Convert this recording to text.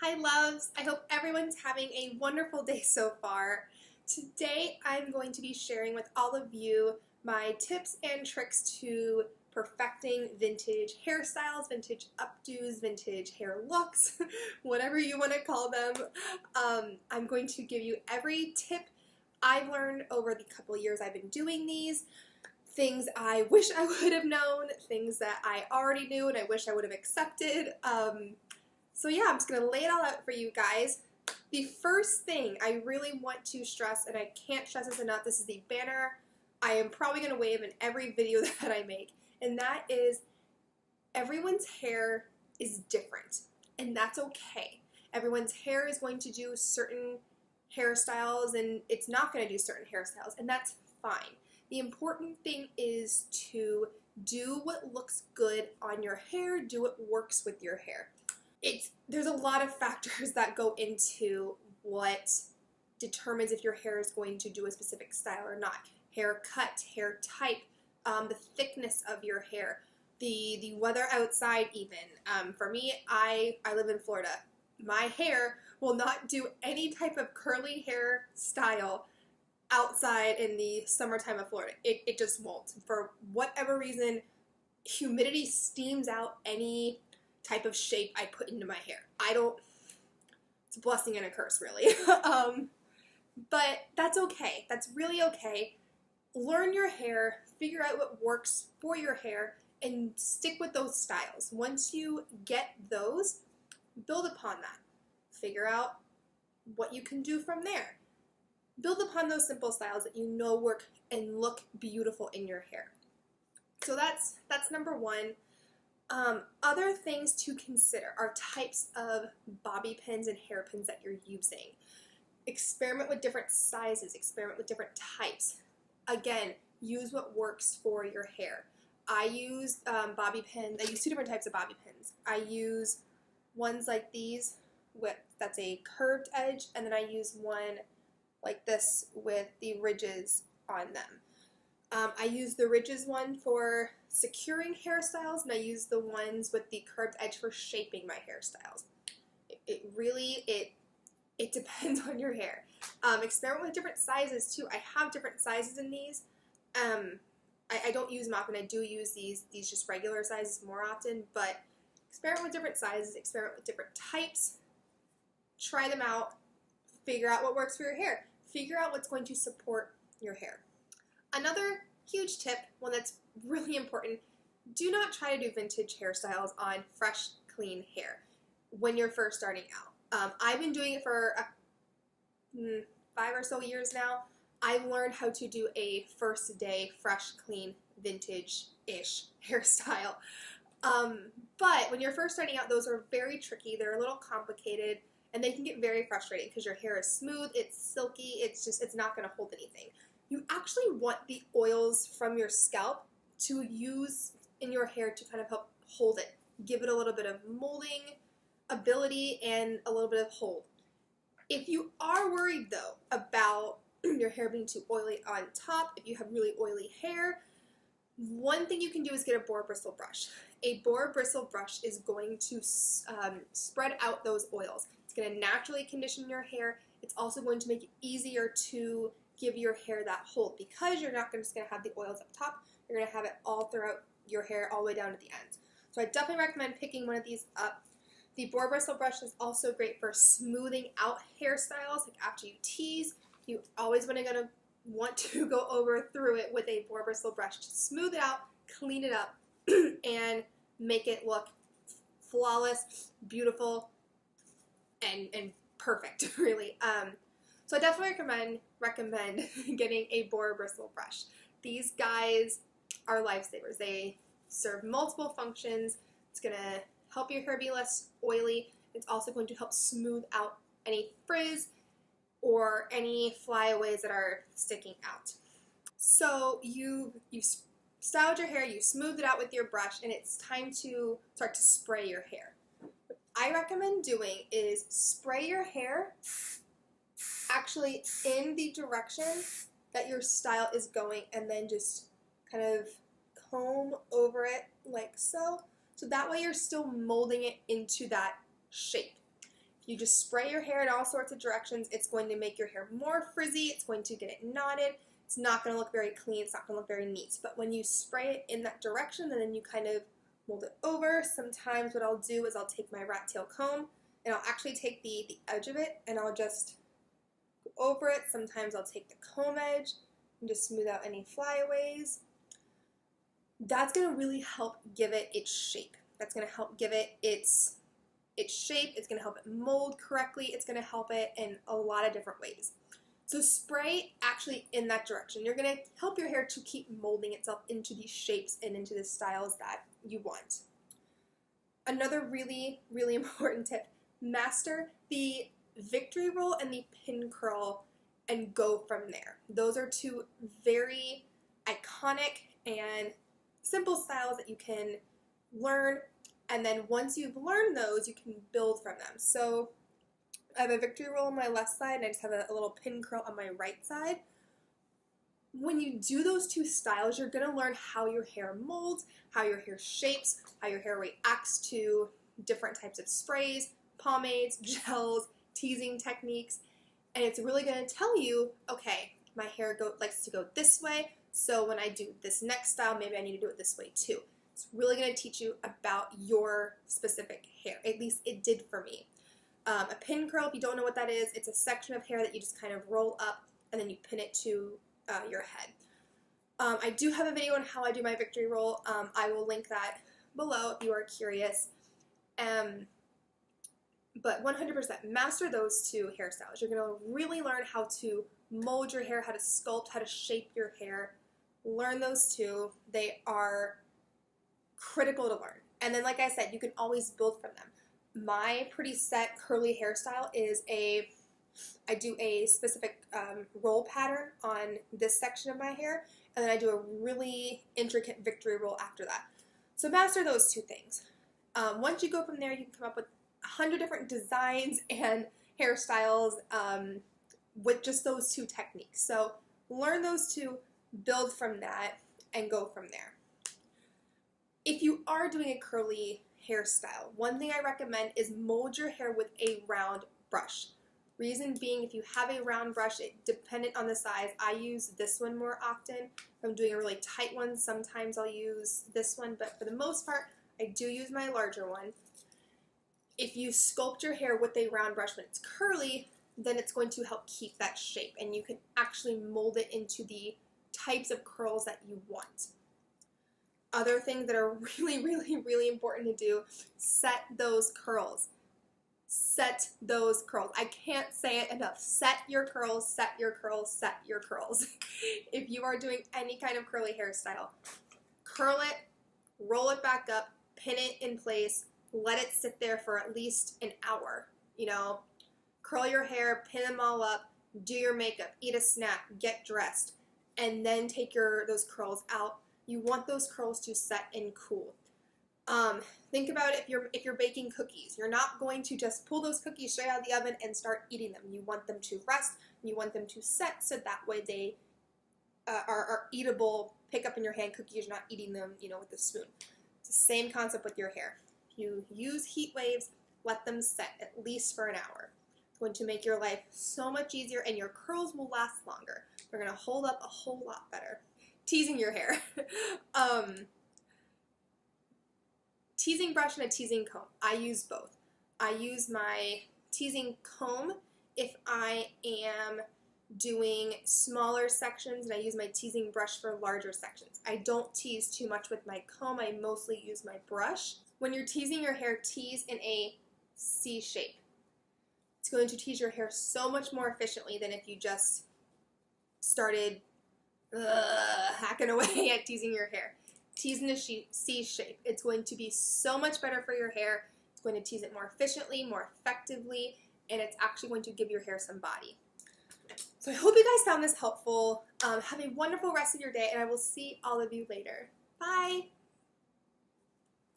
Hi loves, I hope everyone's having a wonderful day so far. Today I'm going to be sharing with all of you my tips and tricks to perfecting vintage hairstyles, vintage updos, vintage hair looks, whatever you want to call them. I'm going to give you every tip I've learned over the couple years I've been doing these, things I wish I would have known, things that I already knew and I wish I would have accepted. So yeah, I'm just going to lay it all out for you guys. The first thing I really want to stress, and I can't stress this enough, this is the banner I am probably going to wave in every video that I make, and that is everyone's hair is different, and that's okay. Everyone's hair is going to do certain hairstyles, and it's not going to do certain hairstyles, and that's fine. The important thing is to do what looks good on your hair, do what works with your hair. There's a lot of factors that go into what determines if your hair is going to do a specific style or not. Hair cut, hair type, the thickness of your hair, the weather outside even. For me, I live in Florida. My hair will not do any type of curly hair style outside in the summertime of Florida. It just won't. For whatever reason, humidity steams out any type of shape I put into my hair. It's a blessing and a curse, really. But that's okay. That's really okay. Learn your hair, figure out what works for your hair, and stick with those styles. Once you get those, build upon that. Figure out what you can do from there. Build upon those simple styles that you know work and look beautiful in your hair. So that's number one. Other things to consider are types of bobby pins and hairpins that you're using. Experiment with different sizes, experiment with different types. Again, use what works for your hair. I use bobby pins. I use two different types of bobby pins. I use ones like these that's a curved edge, and then I use one like this with the ridges on them. I use the ridges one for securing hairstyles, and I use the ones with the curved edge for shaping my hairstyles. It really depends on your hair. Experiment with different sizes too. I have different sizes in these. I don't use them often. I do use these just regular sizes more often, but experiment with different sizes, experiment with different types, try them out, figure out what works for your hair, figure out what's going to support your hair. Another huge tip, one that's really important, do not try to do vintage hairstyles on fresh, clean hair when you're first starting out. I've been doing it for 5 or so years now. I learned how to do a first day, fresh, clean, vintage-ish hairstyle. But when you're first starting out, those are very tricky. They're a little complicated, and they can get very frustrating because your hair is smooth, it's silky, it's not going to hold anything. You actually want the oils from your scalp to use in your hair to kind of help hold it. Give it a little bit of molding ability and a little bit of hold. If you are worried though about your hair being too oily on top, if you have really oily hair, one thing you can do is get a boar bristle brush. A boar bristle brush is going to spread out those oils. It's going to naturally condition your hair. It's also going to make it easier to give your hair that hold, because you're not just going to have the oils up top, you're going to have it all throughout your hair all the way down to the ends. So I definitely recommend picking one of these up. The boar bristle brush is also great for smoothing out hairstyles, like after you tease. You always want to go through it with a boar bristle brush to smooth it out, clean it up, and make it look flawless, beautiful, and perfect, really. So I definitely recommend getting a boar bristle brush. These guys are lifesavers. They serve multiple functions. It's going to help your hair be less oily. It's also going to help smooth out any frizz or any flyaways that are sticking out. So you styled your hair, you smoothed it out with your brush, and it's time to start to spray your hair. What I recommend doing is spray your hair actually in the direction that your style is going, and then just kind of comb over it like so. So that way you're still molding it into that shape. If You just spray your hair in all sorts of directions. It's going to make your hair more frizzy. It's going to get it knotted. It's not going to look very clean. It's not going to look very neat. But when you spray it in that direction, and then you kind of mold it over, sometimes what I'll do is I'll take my rat tail comb and I'll actually take the edge of it and I'll just go over it. Sometimes I'll take the comb edge and just smooth out any flyaways. That's going to really help give it its shape. That's going to help give it its shape. It's going to help it mold correctly. It's going to help it in a lot of different ways. So spray actually in that direction. You're going to help your hair to keep molding itself into these shapes and into the styles that you want. Another really, really important tip, master the victory roll and the pin curl and go from there. Those are two very iconic and simple styles that you can learn, and then once you've learned those, you can build from them. So I have a victory roll on my left side and I just have a little pin curl on my right side. When you do those two styles, you're going to learn how your hair molds, how your hair shapes, how your hair reacts to different types of sprays, pomades, gels, teasing techniques, and it's really going to tell you, okay, my hair likes to go this way, so when I do this next style, maybe I need to do it this way too. It's really going to teach you about your specific hair. At least it did for me. A pin curl, if you don't know what that is, it's a section of hair that you just kind of roll up and then you pin it to your head. I do have a video on how I do my victory roll. I will link that below if you are curious. But 100% master those two hairstyles. You're going to really learn how to mold your hair, how to sculpt, how to shape your hair. Learn those two. They are critical to learn. And then, like I said, you can always build from them. My pretty set curly hairstyle is I do a specific roll pattern on this section of my hair, and then I do a really intricate victory roll after that. So master those two things. Once you go from there, you can come up with 100 different designs and hairstyles with just those two techniques. So learn those two, build from that, and go from there. If you are doing a curly hairstyle, one thing I recommend is mold your hair with a round brush. Reason being, if you have a round brush, dependent on the size, I use this one more often. If I'm doing a really tight one, sometimes I'll use this one, but for the most part, I do use my larger one. If you sculpt your hair with a round brush when it's curly, then it's going to help keep that shape, and you can actually mold it into the types of curls that you want. Other things that are really, really, really important to do, set those curls. Set those curls. I can't say it enough. Set your curls, set your curls, set your curls. If you are doing any kind of curly hairstyle, curl it, roll it back up, pin it in place, let it sit there for at least an hour. You know, curl your hair, pin them all up, do your makeup, eat a snack, get dressed, and then take those curls out. You want those curls to set and cool. Think about it if you're baking cookies. You're not going to just pull those cookies straight out of the oven and start eating them. You want them to rest, and you want them to set so that way they are eatable, pick up in your hand cookies. You're not eating them, you know, with a spoon. It's the same concept with your hair. If you use heat waves, let them set at least for an hour. It's going to make your life so much easier, and your curls will last longer. They're going to hold up a whole lot better. Teasing your hair. Teasing brush and a teasing comb. I use both. I use my teasing comb if I am doing smaller sections, and I use my teasing brush for larger sections. I don't tease too much with my comb. I mostly use my brush. When you're teasing your hair, tease in a C shape. It's going to tease your hair so much more efficiently than if you just started hacking away at teasing your hair. Tease in a C shape. It's going to be so much better for your hair. It's going to tease it more efficiently, more effectively, and it's actually going to give your hair some body. So I hope you guys found this helpful. Have a wonderful rest of your day, and I will see all of you later. Bye!